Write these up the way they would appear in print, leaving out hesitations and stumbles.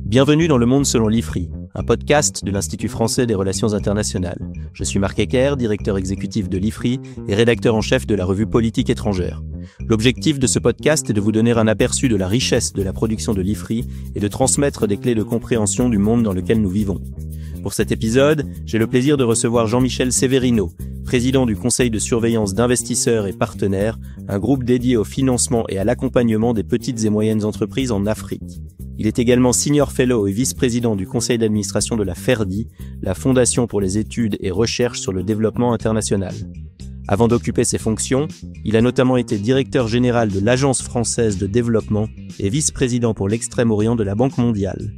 Bienvenue dans Le Monde selon l'IFRI, un podcast de l'Institut français des relations internationales. Je suis Marc Ecker, directeur exécutif de l'IFRI et rédacteur en chef de la revue Politique étrangère. L'objectif de ce podcast est de vous donner un aperçu de la richesse de la production de l'IFRI et de transmettre des clés de compréhension du monde dans lequel nous vivons. Pour cet épisode, j'ai le plaisir de recevoir Jean-Michel Severino, président du Conseil de surveillance d'investisseurs et partenaires, un groupe dédié au financement et à l'accompagnement des petites et moyennes entreprises en Afrique. Il est également senior fellow et vice-président du conseil d'administration de la FERDI, la Fondation pour les études et recherches sur le développement international. Avant d'occuper ces fonctions, il a notamment été directeur général de l'Agence française de développement et vice-président pour l'Extrême-Orient de la Banque mondiale.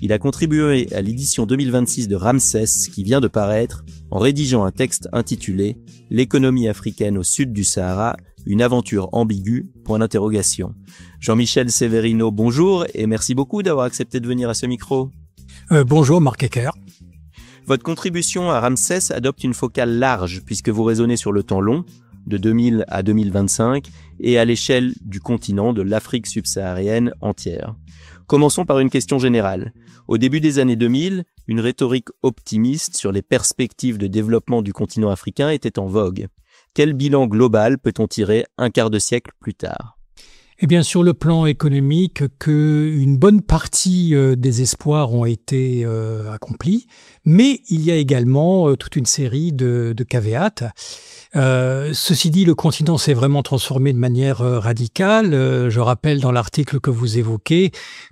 Il a contribué à l'édition 2026 de Ramsès, qui vient de paraître, en rédigeant un texte intitulé « L'économie africaine au sud du Sahara, une aventure ambiguë ?» Jean-Michel Severino, bonjour et merci beaucoup d'avoir accepté de venir à ce micro. Bonjour Marc Ecker. Votre contribution à Ramsès adopte une focale large puisque vous raisonnez sur le temps long, de 2000 à 2025, et à l'échelle du continent de l'Afrique subsaharienne entière. Commençons par une question générale. Au début des années 2000, une rhétorique optimiste sur les perspectives de développement du continent africain était en vogue. Quel bilan global peut-on tirer un quart de siècle plus tard ? Eh bien, sur le plan économique, une bonne partie des espoirs ont été accomplis, mais il y a également toute une série de caveats. Ceci dit, le continent s'est vraiment transformé de manière radicale. Je rappelle dans l'article que vous évoquez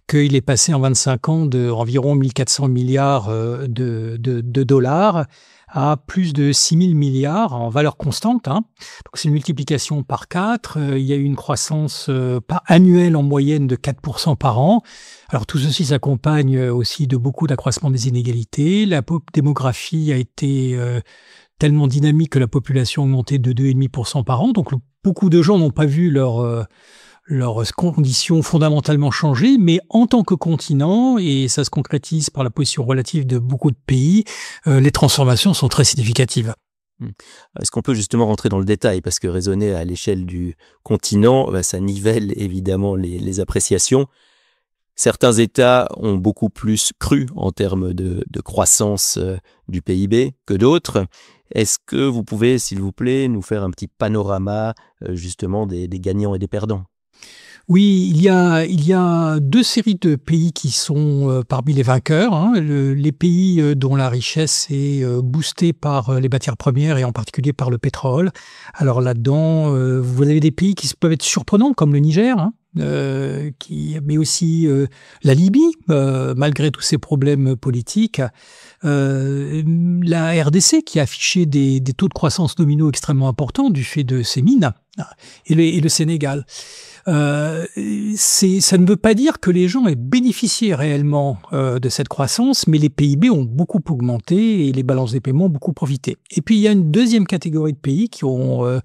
qu'il est passé en 25 ans d'environ 1400 milliards de dollars à plus de 6 000 milliards en valeur constante. Donc c'est une multiplication par 4. Il y a eu une croissance annuelle en moyenne de 4% par an. Alors tout ceci s'accompagne aussi de beaucoup d'accroissement des inégalités. La démographie a été tellement dynamique que la population a augmenté de 2,5% par an. Donc beaucoup de gens n'ont pas vu leurs conditions fondamentalement changées, mais en tant que continent, et ça se concrétise par la position relative de beaucoup de pays, les transformations sont très significatives. Est-ce qu'on peut justement rentrer dans le détail ? Parce que raisonner à l'échelle du continent, ça nivelle évidemment les appréciations. Certains États ont beaucoup plus cru en termes de croissance du PIB que d'autres. Est-ce que vous pouvez, s'il vous plaît, nous faire un petit panorama justement des gagnants et des perdants ? Oui, il y a deux séries de pays qui sont parmi les vainqueurs. Les pays dont la richesse est boostée par les matières premières et en particulier par le pétrole. Alors là-dedans, vous avez des pays qui peuvent être surprenants comme le Niger, mais aussi la Libye, malgré tous ces problèmes politiques. La RDC qui a affiché des taux de croissance nominaux extrêmement importants du fait de ses mines, et le Sénégal. Ça ne veut pas dire que les gens aient bénéficié réellement de cette croissance, mais les PIB ont beaucoup augmenté et les balances des paiements ont beaucoup profité. Et puis il y a une deuxième catégorie de pays qui sont,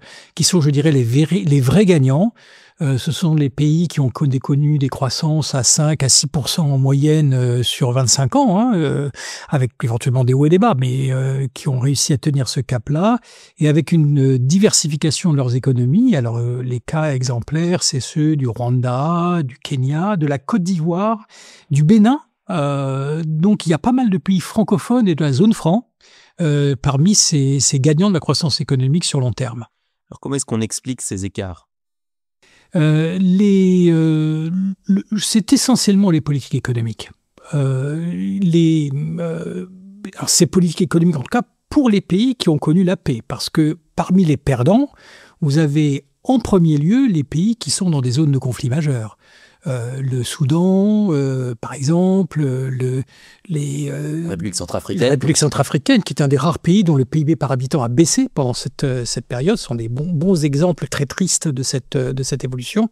je dirais, les vrais gagnants. Ce sont les pays qui ont connu des croissances à 5 à 6% en moyenne sur 25 ans, avec éventuellement des hauts et des bas, mais qui ont réussi à tenir ce cap-là, et avec une diversification de leurs économies. Alors les cas exemplaires, c'est ceux du Rwanda, du Kenya, de la Côte d'Ivoire, du Bénin. Donc il y a pas mal de pays francophones et de la zone franc parmi ces gagnants de la croissance économique sur long terme. Alors comment est-ce qu'on explique ces écarts ? C'est essentiellement les politiques économiques. Alors ces politiques économiques, en tout cas, pour les pays qui ont connu la paix. Parce que parmi les perdants, vous avez en premier lieu les pays qui sont dans des zones de conflit majeurs. Le Soudan, par exemple, la République centrafricaine. La République centrafricaine, qui est un des rares pays dont le PIB par habitant a baissé pendant cette période. Ce sont des bons exemples très tristes de cette évolution.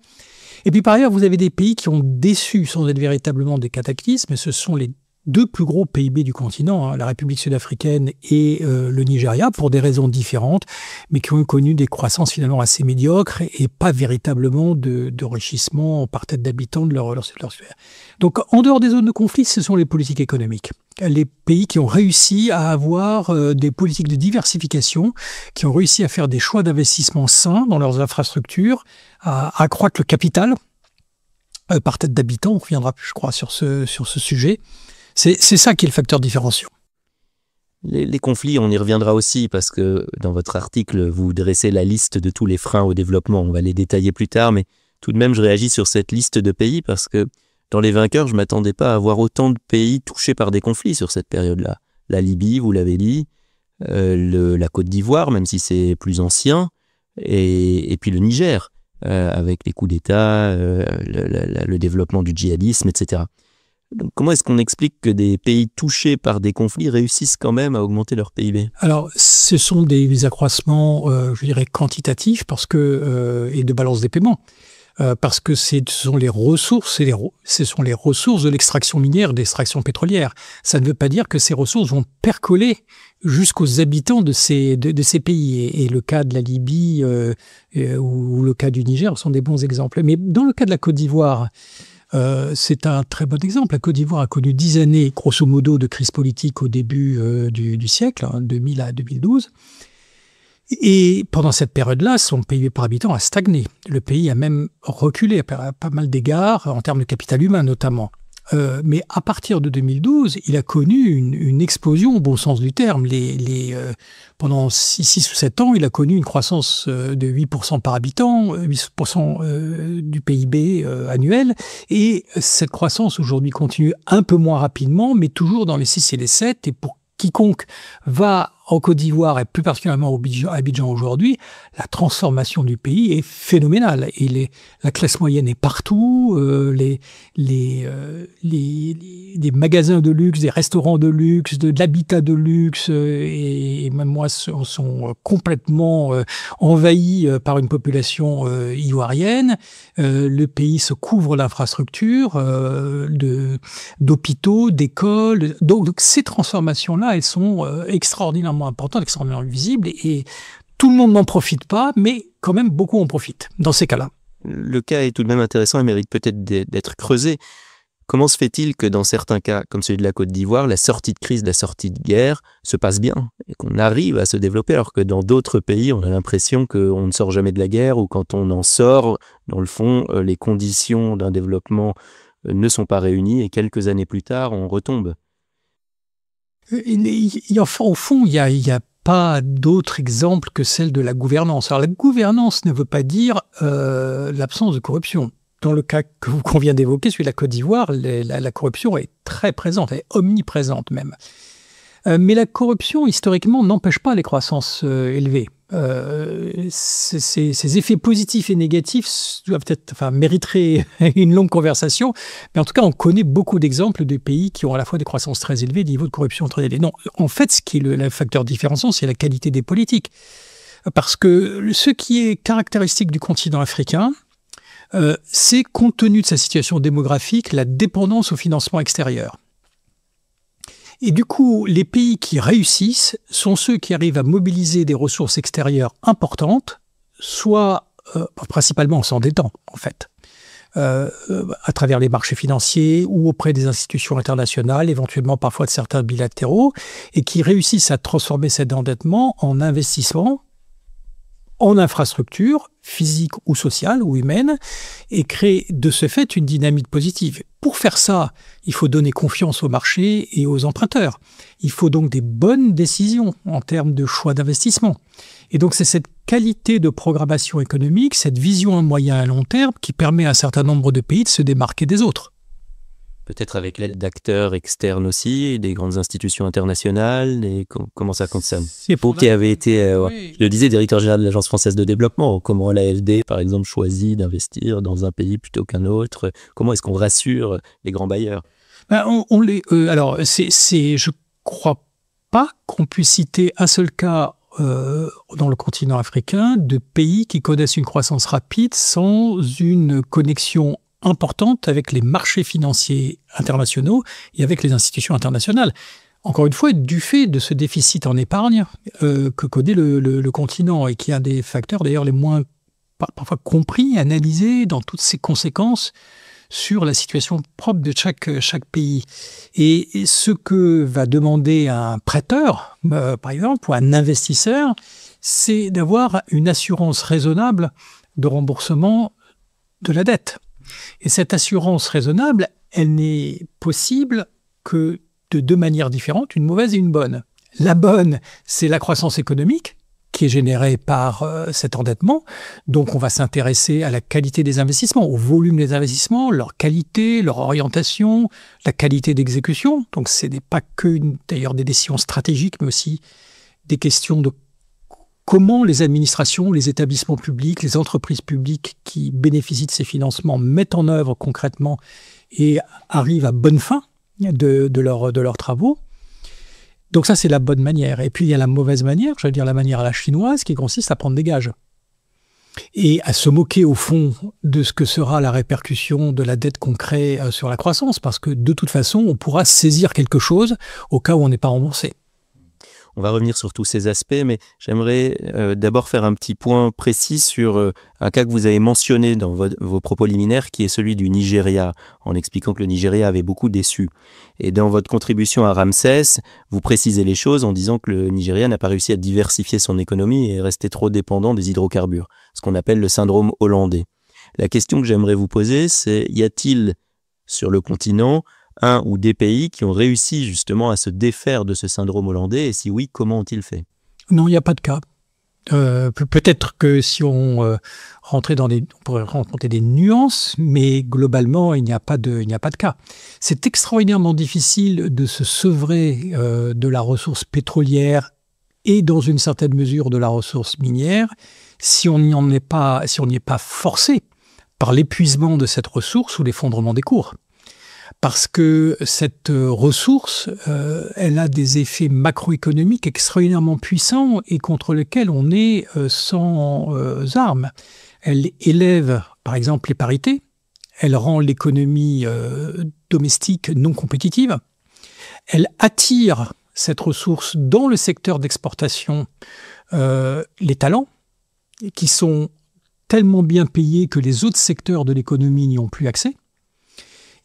Et puis par ailleurs, vous avez des pays qui ont déçu sans être véritablement des cataclysmes. Ce sont les deux plus gros PIB du continent, la République sud-africaine et le Nigeria, pour des raisons différentes, mais qui ont connu des croissances finalement assez médiocres et pas véritablement d'enrichissement par tête d'habitant de leur sphère. Donc en dehors des zones de conflit, ce sont les politiques économiques. Les pays qui ont réussi à avoir des politiques de diversification, qui ont réussi à faire des choix d'investissement sains dans leurs infrastructures, à accroître le capital, par tête d'habitant. On reviendra, je crois, sur ce sujet. C'est ça qui est le facteur différenciant. Les conflits, on y reviendra aussi parce que dans votre article, vous dressez la liste de tous les freins au développement. On va les détailler plus tard, mais tout de même, je réagis sur cette liste de pays parce que dans les vainqueurs, je ne m'attendais pas à voir autant de pays touchés par des conflits sur cette période-là. La Libye, vous l'avez dit, la Côte d'Ivoire, même si c'est plus ancien, et puis le Niger, avec les coups d'État, le développement du djihadisme, etc. Donc, comment est-ce qu'on explique que des pays touchés par des conflits réussissent quand même à augmenter leur PIB? Alors, ce sont des accroissements, je dirais, quantitatifs et de balance des paiements. Parce que ce sont les ressources, ce sont les ressources de l'extraction minière, d'extraction pétrolière. Ça ne veut pas dire que ces ressources vont percoler jusqu'aux habitants de ces pays. Et le cas de la Libye ou le cas du Niger sont des bons exemples. Mais dans le cas de la Côte d'Ivoire, c'est un très bon exemple. La Côte d'Ivoire a connu 10 années, grosso modo, de crise politique au début du siècle, 2000 à 2012. Et pendant cette période-là, son PIB par habitant a stagné. Le pays a même reculé à pas mal d'égards, en termes de capital humain notamment. Mais à partir de 2012, il a connu une explosion au bon sens du terme. Pendant 6 ou 7 ans, il a connu une croissance de 8% par habitant, 8% du PIB annuel. Et cette croissance aujourd'hui continue un peu moins rapidement, mais toujours dans les 6 et les 7. Et pour quiconque va en Côte d'Ivoire et plus particulièrement à Abidjan aujourd'hui, la transformation du pays est phénoménale. Et la classe moyenne est partout, des magasins de luxe, des restaurants de luxe, de l'habitat de luxe, et même moi sont complètement envahis par une population ivoirienne. Le pays se couvre d'infrastructures, d'hôpitaux, d'écoles. Donc ces transformations-là, elles sont extraordinairement importante, extrêmement visible, et tout le monde n'en profite pas, mais quand même beaucoup en profitent dans ces cas-là. Le cas est tout de même intéressant et mérite peut-être d'être creusé. Comment se fait-il que dans certains cas, comme celui de la Côte d'Ivoire, la sortie de crise, la sortie de guerre se passe bien et qu'on arrive à se développer, alors que dans d'autres pays, on a l'impression qu'on ne sort jamais de la guerre, ou quand on en sort, dans le fond, les conditions d'un développement ne sont pas réunies et quelques années plus tard, on retombe. Au fond, il y a pas d'autre exemple que celle de la gouvernance. Alors la gouvernance ne veut pas dire l'absence de corruption. Dans le cas qu'on vient d'évoquer, celui de la Côte d'Ivoire, la corruption est très présente, elle est omniprésente même. Mais la corruption, historiquement, n'empêche pas les croissances élevées. Ces effets positifs et négatifs doivent mériteraient une longue conversation, mais en tout cas, on connaît beaucoup d'exemples de pays qui ont à la fois des croissances très élevées et des niveaux de corruption très élevés. Non, en fait, ce qui est le facteur différenciant, c'est la qualité des politiques. Parce que ce qui est caractéristique du continent africain, c'est, compte tenu de sa situation démographique, la dépendance au financement extérieur. Et du coup, les pays qui réussissent sont ceux qui arrivent à mobiliser des ressources extérieures importantes, soit principalement en s'endettant, en fait, à travers les marchés financiers ou auprès des institutions internationales, éventuellement parfois de certains bilatéraux, et qui réussissent à transformer cet endettement en investissement en infrastructure physique ou sociale ou humaine, et créer de ce fait une dynamique positive. Pour faire ça, il faut donner confiance au marché et aux emprunteurs. Il faut donc des bonnes décisions en termes de choix d'investissement. Et donc c'est cette qualité de programmation économique, cette vision à moyen et à long terme qui permet à un certain nombre de pays de se démarquer des autres. Peut-être avec l'aide d'acteurs externes aussi, des grandes institutions internationales, et comment ça concerne? Vous qui avez été, oui, je le disais, directeur général de l'Agence française de développement, comment l'AFD, par exemple, choisit d'investir dans un pays plutôt qu'un autre? Comment est-ce qu'on rassure les grands bailleurs? Alors, je crois pas qu'on puisse citer un seul cas dans le continent africain de pays qui connaissent une croissance rapide sans une connexion importante avec les marchés financiers internationaux et avec les institutions internationales. Encore une fois, du fait de ce déficit en épargne que connaît le continent, et qui est un des facteurs d'ailleurs les moins parfois compris, analysés dans toutes ses conséquences sur la situation propre de chaque pays. Et ce que va demander un prêteur, par exemple, ou un investisseur, c'est d'avoir une assurance raisonnable de remboursement de la dette. Et cette assurance raisonnable, elle n'est possible que de deux manières différentes, une mauvaise et une bonne. La bonne, c'est la croissance économique qui est générée par cet endettement. Donc, on va s'intéresser à la qualité des investissements, au volume des investissements, leur qualité, leur orientation, la qualité d'exécution. Donc, ce n'est pas que d'ailleurs des décisions stratégiques, mais aussi des questions de comment les administrations, les établissements publics, les entreprises publiques qui bénéficient de ces financements mettent en œuvre concrètement et arrivent à bonne fin de leurs travaux. Donc ça, c'est la bonne manière. Et puis, il y a la mauvaise manière, je veux dire la manière à la chinoise, qui consiste à prendre des gages et à se moquer au fond de ce que sera la répercussion de la dette qu'on crée sur la croissance, parce que de toute façon, on pourra saisir quelque chose au cas où on n'est pas remboursé. On va revenir sur tous ces aspects, mais j'aimerais d'abord faire un petit point précis sur un cas que vous avez mentionné dans vos propos liminaires, qui est celui du Nigeria, en expliquant que le Nigeria avait beaucoup déçu. Et dans votre contribution à Ramsès, vous précisez les choses en disant que le Nigeria n'a pas réussi à diversifier son économie et est resté trop dépendant des hydrocarbures, ce qu'on appelle le syndrome hollandais. La question que j'aimerais vous poser, c'est y a-t-il sur le continent un ou des pays qui ont réussi justement à se défaire de ce syndrome hollandais, et si oui, comment ont-ils fait? Non, il n'y a pas de cas. Peut-être que si on rentrait on pourrait rencontrer des nuances, mais globalement, il n'y a pas de cas. C'est extraordinairement difficile de se sevrer de la ressource pétrolière et dans une certaine mesure de la ressource minière si on n'y est pas forcé par l'épuisement de cette ressource ou l'effondrement des cours. Parce que cette ressource, elle a des effets macroéconomiques extraordinairement puissants et contre lesquels on est sans armes. Elle élève, par exemple, les parités. Elle rend l'économie domestique non compétitive. Elle attire cette ressource dans le secteur d'exportation, les talents, qui sont tellement bien payés que les autres secteurs de l'économie n'y ont plus accès.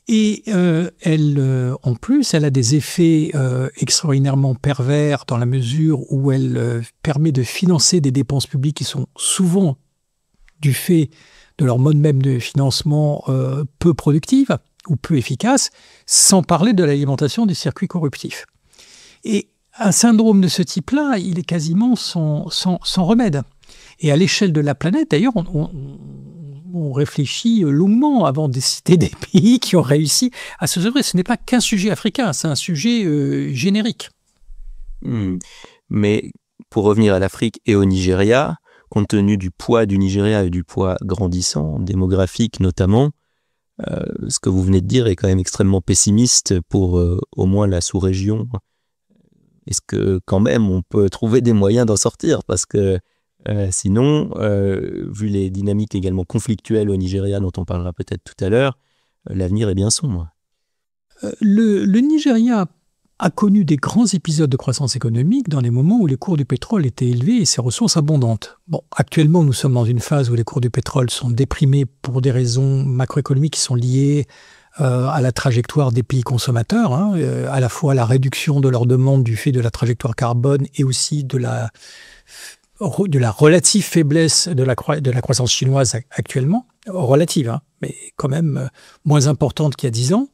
Et en plus, elle a des effets extraordinairement pervers dans la mesure où elle permet de financer des dépenses publiques qui sont souvent, du fait de leur mode même de financement, peu productives ou peu efficaces, sans parler de l'alimentation des circuits corruptifs. Et un syndrome de ce type-là, il est quasiment sans remède. Et à l'échelle de la planète, d'ailleurs, on réfléchit longuement avant de citer des pays qui ont réussi à se sauver. Ce n'est pas qu'un sujet africain, c'est un sujet générique. Mais pour revenir à l'Afrique et au Nigeria, compte tenu du poids du Nigeria et du poids grandissant, démographique notamment, ce que vous venez de dire est quand même extrêmement pessimiste pour au moins la sous-région. Est-ce que quand même on peut trouver des moyens d'en sortir? Parce que sinon, vu les dynamiques également conflictuelles au Nigeria dont on parlera peut-être tout à l'heure, l'avenir est bien sombre. Le Nigeria a connu des grands épisodes de croissance économique dans les moments où les cours du pétrole étaient élevés et ses ressources abondantes. Bon, actuellement, nous sommes dans une phase où les cours du pétrole sont déprimés pour des raisons macroéconomiques qui sont liées à la trajectoire des pays consommateurs, à la fois la réduction de leur demande du fait de la trajectoire carbone et aussi de la relative faiblesse de la croissance chinoise actuellement, relative, mais quand même moins importante qu'il y a 10 ans.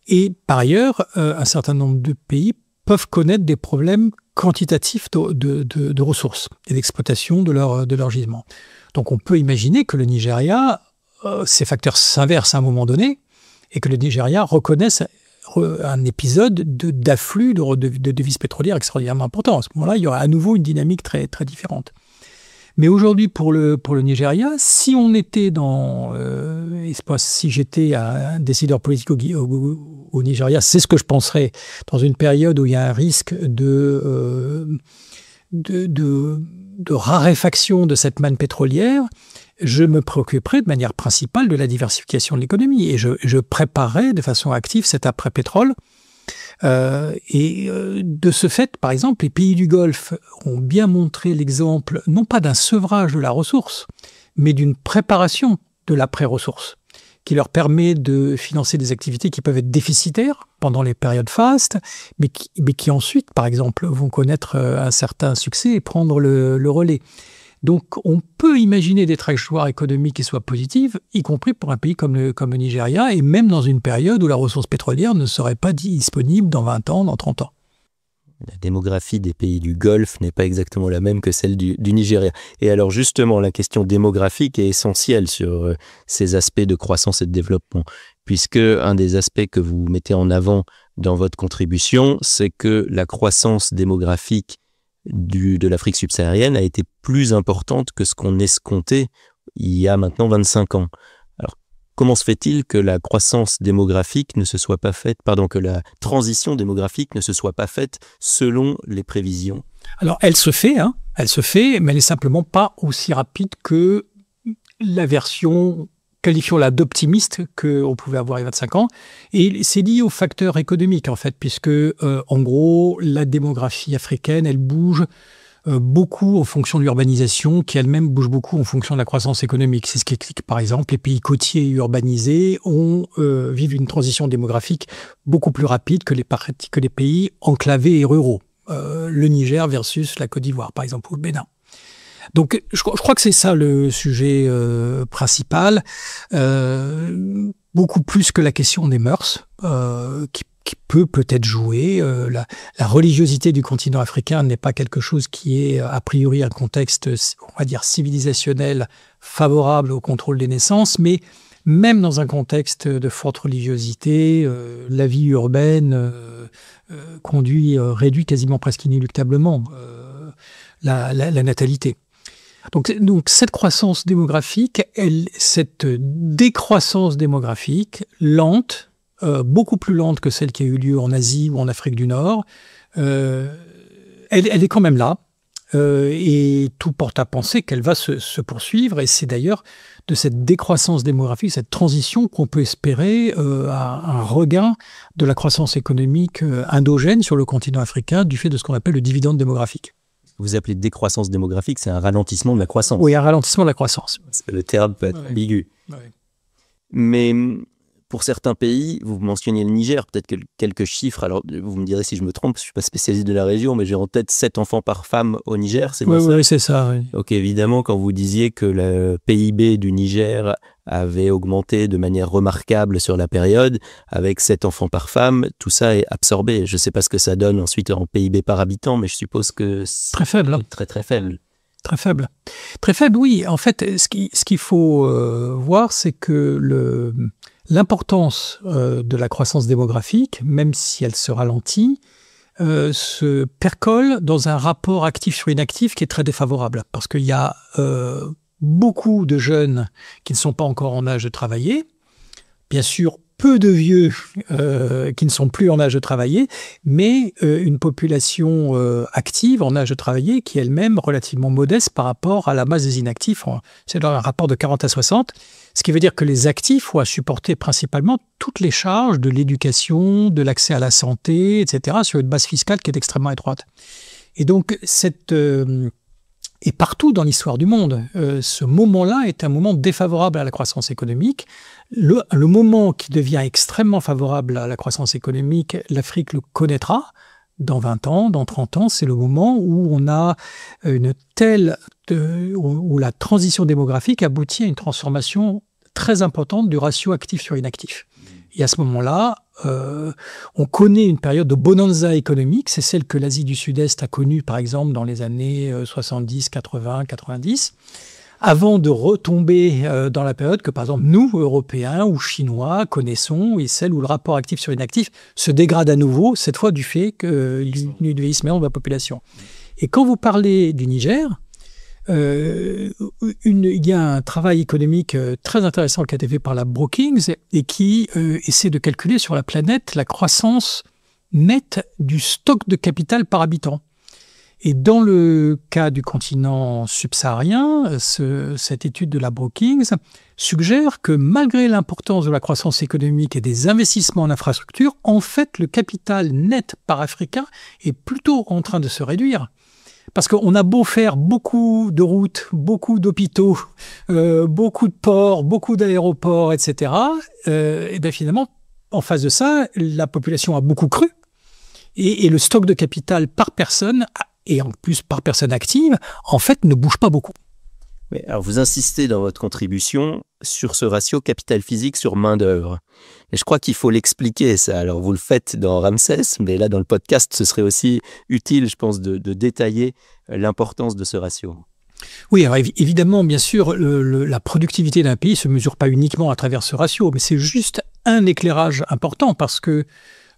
Et par ailleurs, un certain nombre de pays peuvent connaître des problèmes quantitatifs de ressources et d'exploitation de leur gisement. Donc on peut imaginer que le Nigeria, ces facteurs s'inversent à un moment donné et que le Nigeria reconnaisse un épisode d'afflux de devises pétrolières extraordinairement important. À ce moment-là, il y aura à nouveau une dynamique très, très différente. Mais aujourd'hui, pour le Nigeria, si on était si j'étais un décideur politique au Nigeria, c'est ce que je penserais, dans une période où il y a un risque de raréfaction de cette manne pétrolière, je me préoccuperai de manière principale de la diversification de l'économie et je préparerai de façon active cet après-pétrole. De ce fait, par exemple, les pays du Golfe ont bien montré l'exemple, non pas d'un sevrage de la ressource, mais d'une préparation de l'après-ressource, qui leur permet de financer des activités qui peuvent être déficitaires pendant les périodes fastes, mais qui ensuite, par exemple, vont connaître un certain succès et prendre le relais. Donc, on peut imaginer des trajectoires économiques qui soient positives, y compris pour un pays comme le Nigeria, et même dans une période où la ressource pétrolière ne serait pas disponible dans 20 ans, dans 30 ans. La démographie des pays du Golfe n'est pas exactement la même que celle du Nigeria. Et alors justement, la question démographique est essentielle sur ces aspects de croissance et de développement, puisque un des aspects que vous mettez en avant dans votre contribution, c'est que la croissance démographique de l'Afrique subsaharienne a été plus importante que ce qu'on escomptait il y a maintenant 25 ans. Alors, comment se fait-il que la croissance démographique ne se soit pas faite, que la transition démographique ne se soit pas faite selon les prévisions? Alors, elle se fait, mais elle n'est simplement pas aussi rapide que la version, qualifions-la d'optimiste, qu'on pouvait avoir il y a 25 ans. Et c'est lié aux facteurs économiques, en fait, puisque, en gros, la démographie africaine, elle bouge beaucoup en fonction de l'urbanisation, qui elle-même bouge beaucoup en fonction de la croissance économique. C'est ce qui explique, par exemple, les pays côtiers et urbanisés vivent une transition démographique beaucoup plus rapide que les pays enclavés et ruraux. Le Niger versus la Côte d'Ivoire, par exemple, ou le Bénin. Donc, je crois que c'est ça le sujet principal, beaucoup plus que la question des mœurs, qui peut-être jouer. La religiosité du continent africain n'est pas quelque chose qui est a priori un contexte, on va dire, civilisationnel favorable au contrôle des naissances, mais même dans un contexte de forte religiosité, la vie urbaine réduit quasiment presque inéluctablement la natalité. Donc cette croissance démographique, cette décroissance démographique lente, beaucoup plus lente que celle qui a eu lieu en Asie ou en Afrique du Nord, elle est quand même là. Et tout porte à penser qu'elle va se poursuivre. Et c'est d'ailleurs de cette décroissance démographique, cette transition, qu'on peut espérer un regain de la croissance économique endogène sur le continent africain du fait de ce qu'on appelle le dividende démographique. Vous appelez décroissance démographique, c'est un ralentissement de la croissance. Oui, un ralentissement de la croissance. Le terme peut être ambigu. Mais pour certains pays, vous mentionniez le Niger, peut-être quelques chiffres, alors vous me direz si je me trompe, je ne suis pas spécialiste de la région, mais j'ai en tête 7 enfants par femme au Niger, c'est bien ça? Oui, c'est ça. Oui. Donc évidemment, quand vous disiez que le PIB du Niger avait augmenté de manière remarquable sur la période, avec 7 enfants par femme, tout ça est absorbé. Je ne sais pas ce que ça donne ensuite en PIB par habitant, mais je suppose que c'est très faible. Très faible. Très faible. Très faible, oui. En fait, ce qu'il faut voir, c'est que l'importance de la croissance démographique, même si elle se ralentit, se percole dans un rapport actif sur inactif qui est très défavorable. Parce qu'il y a beaucoup de jeunes qui ne sont pas encore en âge de travailler. Bien sûr, peu de vieux qui ne sont plus en âge de travailler, mais une population active en âge de travailler qui est elle-même relativement modeste par rapport à la masse des inactifs. C'est dans un rapport de 40 à 60, ce qui veut dire que les actifs ont à supporter principalement toutes les charges de l'éducation, de l'accès à la santé, etc., sur une base fiscale qui est extrêmement étroite. Et donc, et partout dans l'histoire du monde, ce moment-là est un moment défavorable à la croissance économique. Le moment qui devient extrêmement favorable à la croissance économique, l'Afrique le connaîtra dans 20 ans, dans 30 ans. C'est le moment où on a où la transition démographique aboutit à une transformation très importante du ratio actif sur inactif. Et à ce moment-là, on connaît une période de bonanza économique, c'est celle que l'Asie du Sud-Est a connue, par exemple, dans les années 70, 80, 90, avant de retomber dans la période que, par exemple, nous, Européens ou Chinois, connaissons, et celle où le rapport actif sur inactif se dégrade à nouveau, cette fois du fait du vieillissement de la population. Et quand vous parlez du Niger, il y a un travail économique très intéressant qui a été fait par la Brookings et qui essaie de calculer sur la planète la croissance nette du stock de capital par habitant. Et dans le cas du continent subsaharien, cette étude de la Brookings suggère que malgré l'importance de la croissance économique et des investissements en infrastructure, en fait, le capital net par Africain est plutôt en train de se réduire. Parce qu'on a beau faire beaucoup de routes, beaucoup d'hôpitaux, beaucoup de ports, beaucoup d'aéroports, etc. Et bien finalement, en face de ça, la population a beaucoup cru. Et le stock de capital par personne, et en plus par personne active, en fait, ne bouge pas beaucoup. Mais alors vous insistez dans votre contribution sur ce ratio capital physique sur main-d'œuvre. Et je crois qu'il faut l'expliquer, ça. Alors vous le faites dans Ramsès, mais là dans le podcast, ce serait aussi utile, je pense, de détailler l'importance de ce ratio. Oui, alors évidemment, bien sûr, la productivité d'un pays ne se mesure pas uniquement à travers ce ratio, mais c'est juste un éclairage important parce que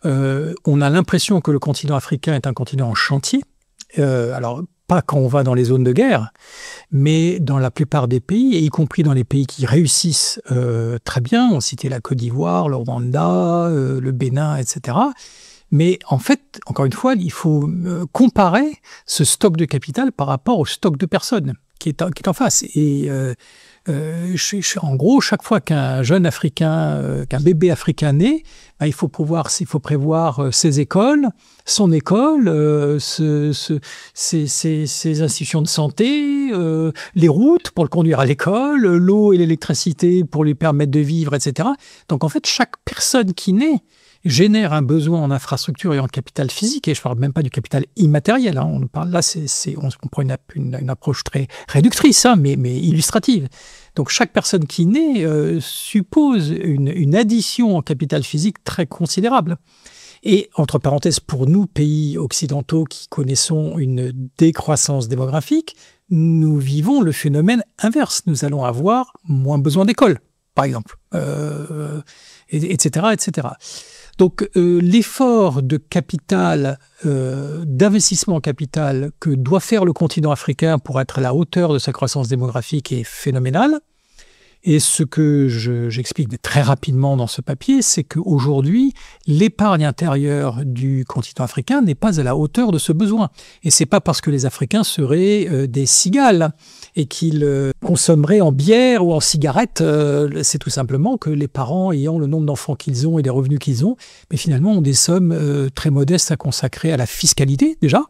on a l'impression que le continent africain est un continent en chantier. Alors, pas quand on va dans les zones de guerre, mais dans la plupart des pays, et y compris dans les pays qui réussissent très bien. On citait la Côte d'Ivoire, le Rwanda, le Bénin, etc. Mais en fait, encore une fois, il faut comparer ce stock de capital par rapport au stock de personnes qui est en face. Et en gros, chaque fois qu'un jeune Africain, qu'un bébé africain naît, il faut prévoir ses écoles, son école, ses institutions de santé, les routes pour le conduire à l'école, l'eau et l'électricité pour lui permettre de vivre, etc. Donc en fait, chaque personne qui naît génère un besoin en infrastructure et en capital physique, et je ne parle même pas du capital immatériel. Hein. On parle là, on prend une approche très réductrice, hein, mais illustrative. Donc chaque personne qui naît suppose une addition en capital physique très considérable. Et entre parenthèses, pour nous, pays occidentaux qui connaissons une décroissance démographique, nous vivons le phénomène inverse. Nous allons avoir moins besoin d'école, par exemple, etc., etc. Donc l'effort de capital, d'investissement en capital que doit faire le continent africain pour être à la hauteur de sa croissance démographique est phénoménal. Et ce que j'explique très rapidement dans ce papier, c'est qu'aujourd'hui, l'épargne intérieure du continent africain n'est pas à la hauteur de ce besoin. Et c'est pas parce que les Africains seraient des cigales et qu'ils consommeraient en bière ou en cigarettes. C'est tout simplement que les parents, ayant le nombre d'enfants qu'ils ont et des revenus qu'ils ont, mais finalement ont des sommes très modestes à consacrer à la fiscalité, déjà,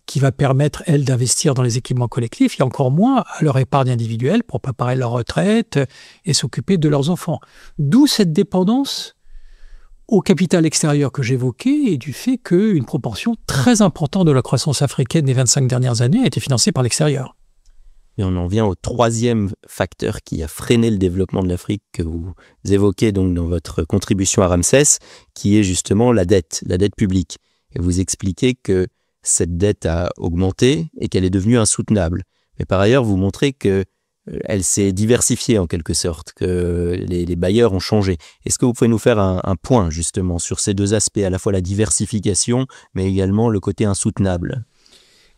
qui va permettre, elles, d'investir dans les équipements collectifs, et encore moins à leur épargne individuelle pour préparer leur retraite et s'occuper de leurs enfants. D'où cette dépendance au capital extérieur que j'évoquais et du fait qu'une proportion très importante de la croissance africaine des 25 dernières années a été financée par l'extérieur. Et on en vient au troisième facteur qui a freiné le développement de l'Afrique que vous évoquez donc dans votre contribution à Ramsès, qui est justement la dette publique. Et vous expliquez que cette dette a augmenté et qu'elle est devenue insoutenable. Mais par ailleurs, vous montrez qu'elle s'est diversifiée en quelque sorte, que les bailleurs ont changé. Est-ce que vous pouvez nous faire un point justement sur ces deux aspects, à la fois la diversification, mais également le côté insoutenable ?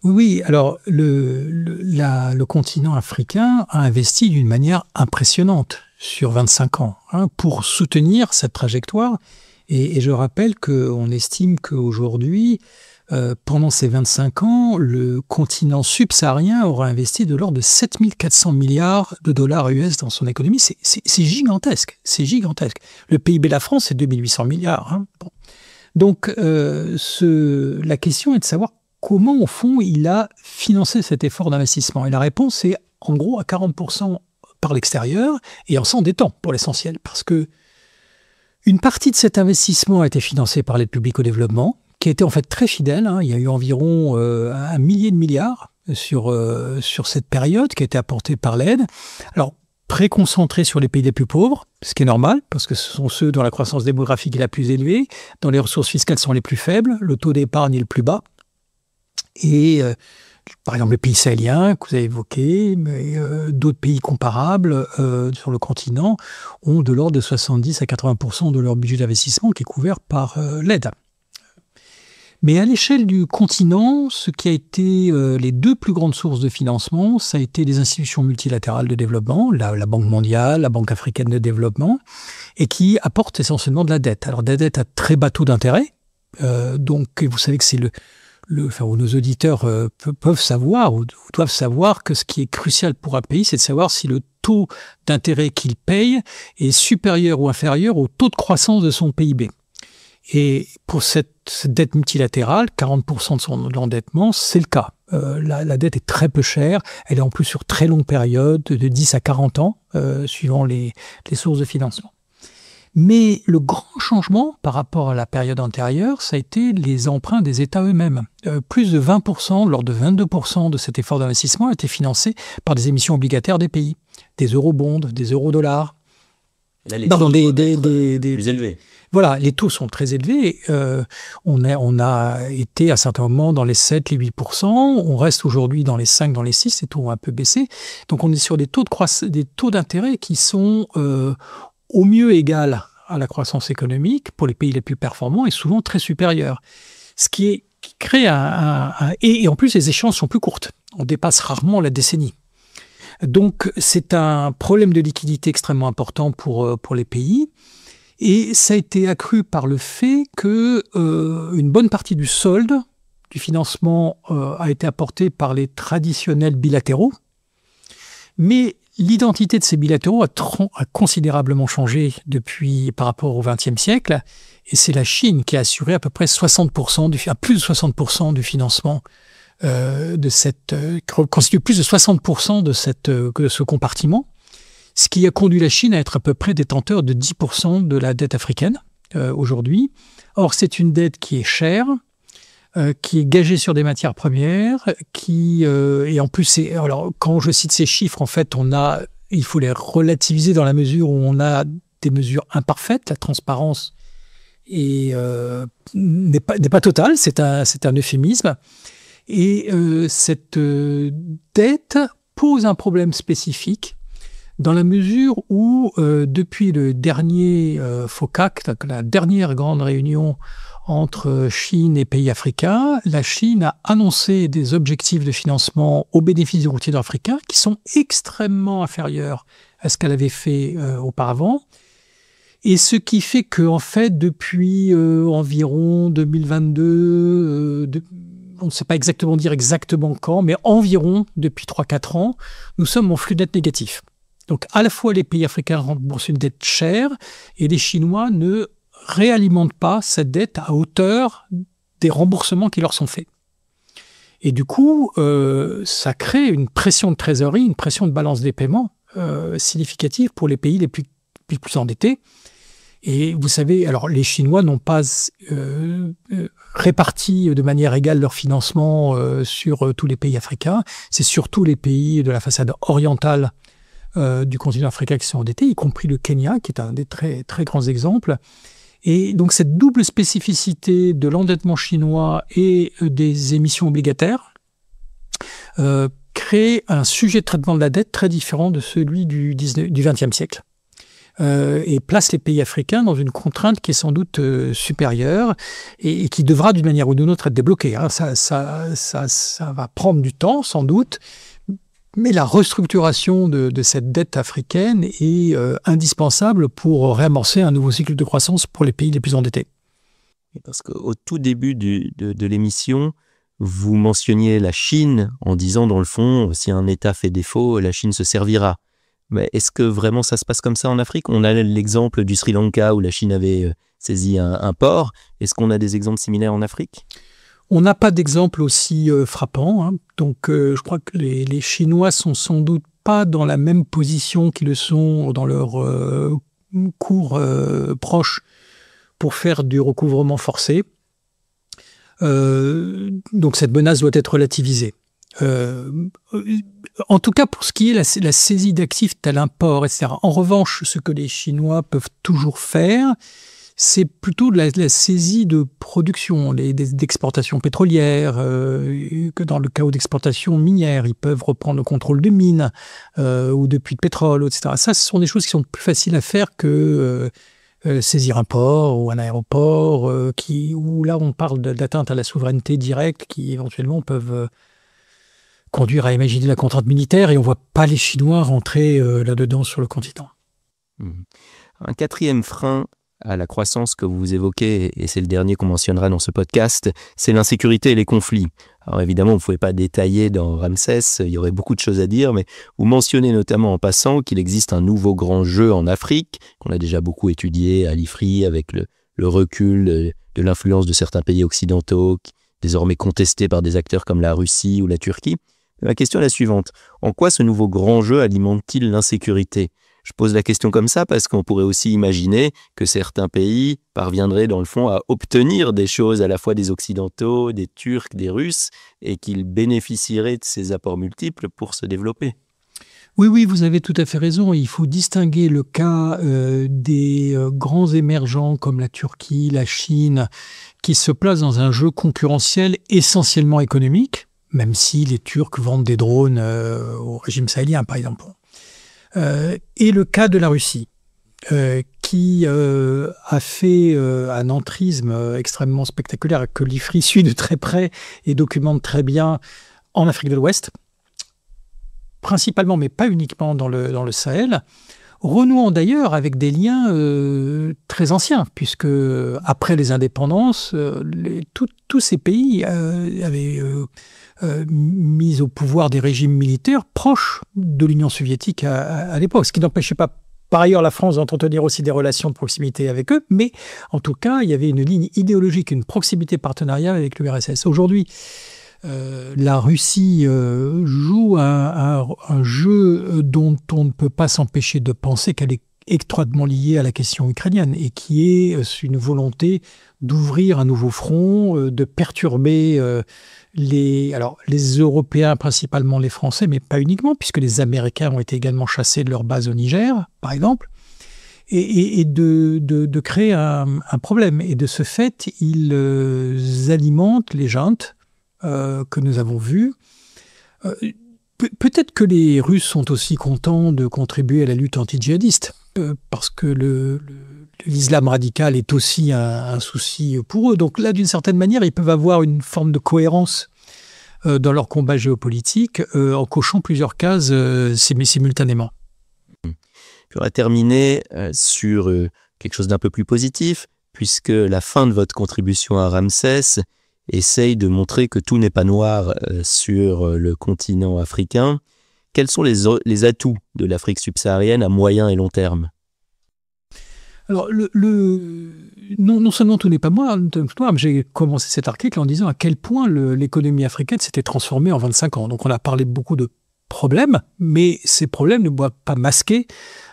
Oui, alors le continent africain a investi d'une manière impressionnante sur 25 ans pour soutenir cette trajectoire. Et je rappelle qu'on estime qu'aujourd'hui, pendant ces 25 ans, le continent subsaharien aura investi de l'ordre de 7 400 milliards de dollars US dans son économie. C'est gigantesque, c'est gigantesque. Le PIB de la France, c'est 2 800 milliards. Hein. Bon. Donc, la question est de savoir comment, au fond, il a financé cet effort d'investissement. Et la réponse est, en gros, à 40% par l'extérieur et en s'endettant, pour l'essentiel. Parce que une partie de cet investissement a été financée par l'aide publique au développement, qui a été en fait très fidèle. Hein. Il y a eu environ 1 millier de milliards sur cette période qui a été apportée par l'aide. Alors, très concentré sur les pays les plus pauvres, ce qui est normal, parce que ce sont ceux dont la croissance démographique est la plus élevée, dont les ressources fiscales sont les plus faibles, le taux d'épargne est le plus bas. Et par exemple, les pays sahéliens que vous avez évoqués, mais d'autres pays comparables sur le continent ont de l'ordre de 70 à 80% de leur budget d'investissement qui est couvert par l'aide. Mais à l'échelle du continent, ce qui a été les deux plus grandes sources de financement, ça a été les institutions multilatérales de développement, la Banque mondiale, la Banque africaine de développement, et qui apportent essentiellement de la dette. Alors, de la dette à très bas taux d'intérêt. Donc, vous savez que c'est nos auditeurs peuvent savoir ou doivent savoir que ce qui est crucial pour un pays, c'est de savoir si le taux d'intérêt qu'il paye est supérieur ou inférieur au taux de croissance de son PIB. Et pour cette dette multilatérale, 40% de son endettement, c'est le cas. La dette est très peu chère. Elle est en plus sur très longue période, de 10 à 40 ans, suivant les sources de financement. Mais le grand changement par rapport à la période antérieure, ça a été les emprunts des États eux-mêmes. Plus de 20%, lors de 22% de cet effort d'investissement a été financé par des émissions obligataires des pays, des eurobonds, des eurodollars. Là, les taux sont plus élevés. Voilà, les taux sont très élevés. On a été à certains moments dans les 7, les 8%. On reste aujourd'hui dans les 5, dans les 6. Les taux ont un peu baissé. Donc on est sur des taux d'intérêt qui sont au mieux égales à la croissance économique pour les pays les plus performants et souvent très supérieurs. Ce qui crée et en plus les échéances sont plus courtes. On dépasse rarement la décennie. Donc c'est un problème de liquidité extrêmement important pour les pays. Et ça a été accru par le fait que une bonne partie du solde, du financement, a été apporté par les traditionnels bilatéraux. Mais l'identité de ces bilatéraux a considérablement changé par rapport au XXe siècle. Et c'est la Chine qui a assuré à peu près 60%, plus de 60% du financement constitue plus de 60% de ce compartiment. Ce qui a conduit la Chine à être à peu près détenteur de 10% de la dette africaine aujourd'hui. Or, c'est une dette qui est chère, qui est gagée sur des matières premières, et en plus, alors quand je cite ces chiffres, en fait, il faut les relativiser dans la mesure où on a des mesures imparfaites. La transparence n'est pas totale, c'est un euphémisme. Et cette dette pose un problème spécifique dans la mesure où, depuis le dernier FOCAC, la dernière grande réunion entre Chine et pays africains, la Chine a annoncé des objectifs de financement au bénéfice du continent africain qui sont extrêmement inférieurs à ce qu'elle avait fait auparavant. Et ce qui fait qu'en fait, depuis environ 2022, on ne sait pas exactement dire exactement quand, mais environ depuis 3-4 ans, nous sommes en flux net négatif. Donc, à la fois, les pays africains remboursent une dette chère et les Chinois ne réalimentent pas cette dette à hauteur des remboursements qui leur sont faits. Et du coup, ça crée une pression de trésorerie, une pression de balance des paiements significative pour les pays les plus endettés. Et vous savez, alors les Chinois n'ont pas réparti de manière égale leur financement sur tous les pays africains. C'est surtout les pays de la façade orientale du continent africain qui sont endettés, y compris le Kenya, qui est un des très, très grands exemples. Et donc cette double spécificité de l'endettement chinois et des émissions obligataires crée un sujet de traitement de la dette très différent de celui du XXe siècle. Et place les pays africains dans une contrainte qui est sans doute supérieure et qui devra d'une manière ou d'une autre être débloquée. Hein. Ça va prendre du temps, sans doute, mais la restructuration de cette dette africaine est indispensable pour réamorcer un nouveau cycle de croissance pour les pays les plus endettés. Parce qu'au tout début de l'émission, vous mentionniez la Chine en disant, dans le fond, si un État fait défaut, la Chine se servira. Mais est-ce que vraiment ça se passe comme ça en Afrique? On a l'exemple du Sri Lanka où la Chine avait saisi un port. Est-ce qu'on a des exemples similaires en Afrique? On n'a pas d'exemple aussi frappant. Hein. Donc je crois que les Chinois sont sans doute pas dans la même position qu'ils le sont dans leur cours proche pour faire du recouvrement forcé. Donc cette menace doit être relativisée. En tout cas, pour ce qui est la saisie d'actifs tel un port, etc. En revanche, ce que les Chinois peuvent toujours faire, c'est plutôt la saisie de production, d'exportation pétrolière, que dans le cas d'exportation minière, ils peuvent reprendre le contrôle de mines ou de puits de pétrole, etc. Ça, ce sont des choses qui sont plus faciles à faire que saisir un port ou un aéroport, où là, on parle d'atteinte à la souveraineté directe qui éventuellement peuvent conduire à imaginer la contrainte militaire, et on ne voit pas les Chinois rentrer là-dedans sur le continent. Un quatrième frein à la croissance que vous évoquez, et c'est le dernier qu'on mentionnera dans ce podcast, c'est l'insécurité et les conflits. Alors évidemment, vous ne pouvez pas détailler dans Ramsès, il y aurait beaucoup de choses à dire, mais vous mentionnez notamment en passant qu'il existe un nouveau grand jeu en Afrique, qu'on a déjà beaucoup étudié à l'IFRI avec le recul de l'influence de certains pays occidentaux, désormais contestés par des acteurs comme la Russie ou la Turquie. Ma question est la suivante. En quoi ce nouveau grand jeu alimente-t-il l'insécurité? Je pose la question comme ça parce qu'on pourrait aussi imaginer que certains pays parviendraient dans le fond à obtenir des choses à la fois des Occidentaux, des Turcs, des Russes, et qu'ils bénéficieraient de ces apports multiples pour se développer. Oui, vous avez tout à fait raison. Il faut distinguer le cas des grands émergents comme la Turquie, la Chine, qui se placent dans un jeu concurrentiel essentiellement économique, même si les Turcs vendent des drones au régime sahélien, par exemple. Et le cas de la Russie, qui a fait un entrisme extrêmement spectaculaire que l'IFRI suit de très près et documente très bien en Afrique de l'Ouest, principalement, mais pas uniquement dans le Sahel, renouant d'ailleurs avec des liens très anciens, puisque après les indépendances, tous ces pays avaient mis au pouvoir des régimes militaires proches de l'Union soviétique à l'époque, ce qui n'empêchait pas par ailleurs la France d'entretenir aussi des relations de proximité avec eux, mais en tout cas, il y avait une ligne idéologique, une proximité partenariale avec l'URSS. Aujourd'hui, la Russie joue un jeu dont on ne peut pas s'empêcher de penser qu'elle est étroitement liée à la question ukrainienne et qui est une volonté d'ouvrir un nouveau front, de perturber les Européens, principalement les Français, mais pas uniquement, puisque les Américains ont été également chassés de leur base au Niger, par exemple, et de créer un problème. Et de ce fait, ils alimentent les juntes que nous avons vus. Peut-être que les Russes sont aussi contents de contribuer à la lutte anti-djihadiste, parce que l'islam radical est aussi un souci pour eux. Donc là, d'une certaine manière, ils peuvent avoir une forme de cohérence dans leur combat géopolitique en cochant plusieurs cases simultanément. Puis on va terminer sur quelque chose d'un peu plus positif, puisque la fin de votre contribution à Ramsès essaye de montrer que tout n'est pas noir sur le continent africain. Quels sont les atouts de l'Afrique subsaharienne à moyen et long terme ? Alors, non seulement tout n'est pas noir, mais j'ai commencé cet article en disant à quel point l'économie africaine s'était transformée en 25 ans. Donc on a parlé beaucoup de problèmes, mais ces problèmes ne doivent pas masquer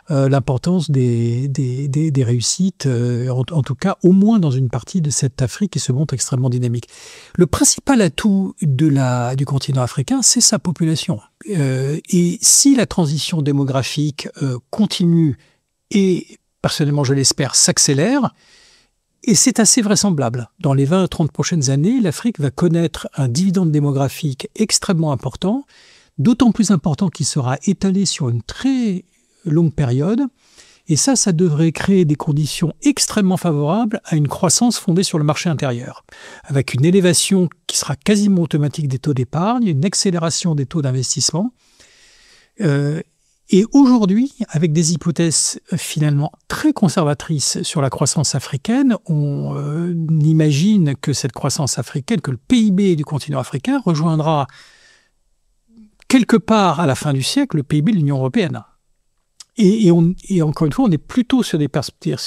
l'importance des réussites, en tout cas au moins dans une partie de cette Afrique qui se montre extrêmement dynamique. Le principal atout du continent africain, c'est sa population. Et si la transition démographique continue et, personnellement je l'espère, s'accélère, et c'est assez vraisemblable, dans les 20 à 30 prochaines années, l'Afrique va connaître un dividende démographique extrêmement important, d'autant plus important qu'il sera étalé sur une très longue période, et ça devrait créer des conditions extrêmement favorables à une croissance fondée sur le marché intérieur, avec une élévation qui sera quasiment automatique des taux d'épargne, une accélération des taux d'investissement, et aujourd'hui, avec des hypothèses finalement très conservatrices sur la croissance africaine, on imagine que cette croissance africaine, que le PIB du continent africain rejoindra quelque part à la fin du siècle le PIB de l'Union européenne. Et encore une fois, on est plutôt sur des perspectives,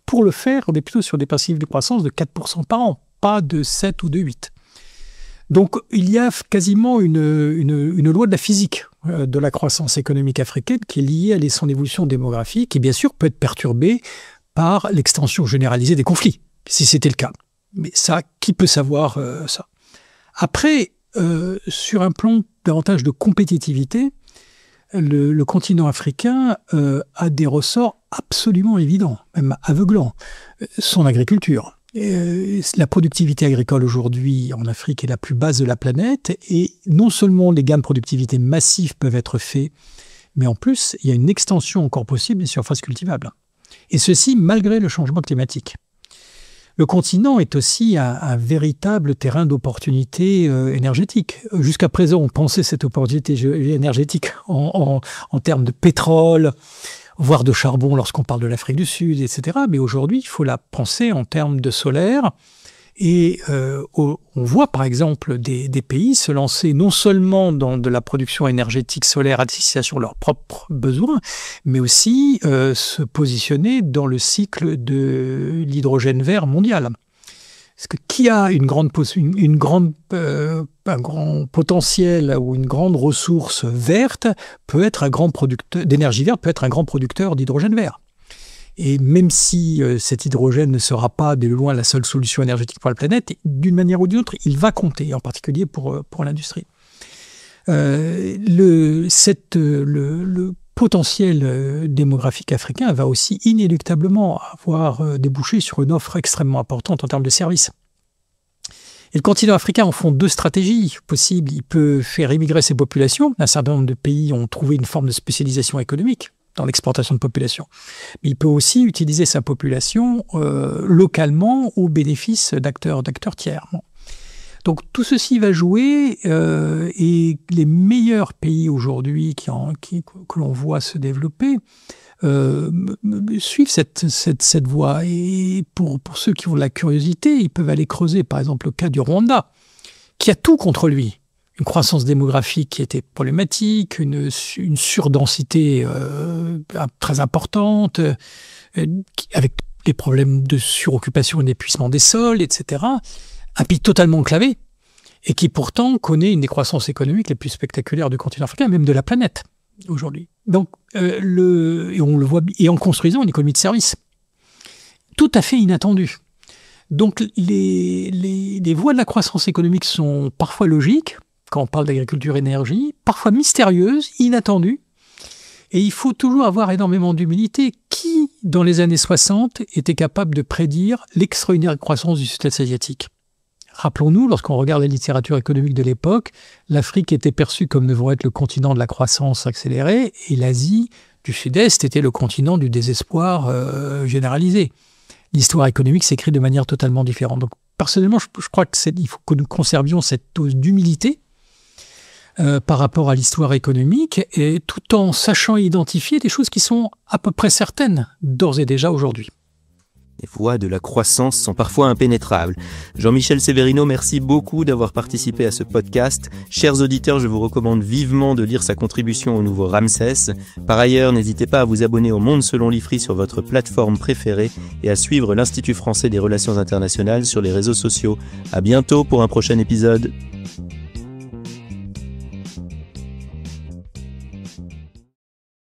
pour le faire, on est plutôt sur des perspectives de croissance de 4% par an, pas de 7 ou de 8. Donc il y a quasiment une loi de la physique de la croissance économique africaine qui est liée à son évolution démographique et bien sûr peut être perturbée par l'extension généralisée des conflits, si c'était le cas. Mais ça, qui peut savoir ça ? Après, sur un plan davantage de compétitivité, le continent africain a des ressorts absolument évidents, même aveuglants. Son agriculture. La productivité agricole aujourd'hui en Afrique est la plus basse de la planète et non seulement les gains de productivité massifs peuvent être faits, mais en plus, il y a une extension encore possible des surfaces cultivables. Et ceci malgré le changement climatique. Le continent est aussi un véritable terrain d'opportunité énergétique. Jusqu'à présent, on pensait cette opportunité énergétique en termes de pétrole, voire de charbon lorsqu'on parle de l'Afrique du Sud, etc. Mais aujourd'hui, il faut la penser en termes de solaire. Et on voit par exemple des pays se lancer non seulement dans de la production énergétique solaire à destination de leurs propres besoins, mais aussi se positionner dans le cycle de l'hydrogène vert mondial. Parce que qui a un grand potentiel ou une grande ressource verte peut être un grand producteur d'énergie verte, peut être un grand producteur d'hydrogène vert. Et même si cet hydrogène ne sera pas de loin la seule solution énergétique pour la planète, d'une manière ou d'une autre, il va compter, en particulier pour l'industrie. Le potentiel démographique africain va aussi inéluctablement avoir débouché sur une offre extrêmement importante en termes de services. Et le continent africain en font deux stratégies possibles. Il peut faire immigrer ses populations. Un certain nombre de pays ont trouvé une forme de spécialisation économique dans l'exportation de population. Mais il peut aussi utiliser sa population localement au bénéfice d'acteurs tiers. Donc tout ceci va jouer et les meilleurs pays aujourd'hui que l'on voit se développer suivent cette voie. Et pour ceux qui ont de la curiosité, ils peuvent aller creuser par exemple le cas du Rwanda, qui a tout contre lui. Une croissance démographique qui était problématique, une surdensité très importante, avec des problèmes de suroccupation et d'épuisement des sols, etc. Un pays totalement enclavé, et qui pourtant connaît une des croissances économiques les plus spectaculaires du continent africain, même de la planète, aujourd'hui. Donc, et on le voit, et en construisant une économie de services, tout à fait inattendue. Donc, les voies de la croissance économique sont parfois logiques, quand on parle d'agriculture-énergie, parfois mystérieuses, inattendues, et il faut toujours avoir énormément d'humilité. Qui, dans les années 60, était capable de prédire l'extraordinaire croissance du sud-est asiatique ? Rappelons-nous, lorsqu'on regarde la littérature économique de l'époque, l'Afrique était perçue comme devant être le continent de la croissance accélérée, et l'Asie du Sud-Est était le continent du désespoir généralisé. L'histoire économique s'écrit de manière totalement différente. Donc, personnellement, je crois qu'il faut que nous conservions cette dose d'humilité par rapport à l'histoire économique, et tout en sachant identifier des choses qui sont à peu près certaines d'ores et déjà aujourd'hui. Les voies de la croissance sont parfois impénétrables. Jean-Michel Severino, merci beaucoup d'avoir participé à ce podcast. Chers auditeurs, je vous recommande vivement de lire sa contribution au nouveau Ramsès. Par ailleurs, n'hésitez pas à vous abonner au Monde selon l'IFRI sur votre plateforme préférée et à suivre l'Institut français des relations internationales sur les réseaux sociaux. À bientôt pour un prochain épisode.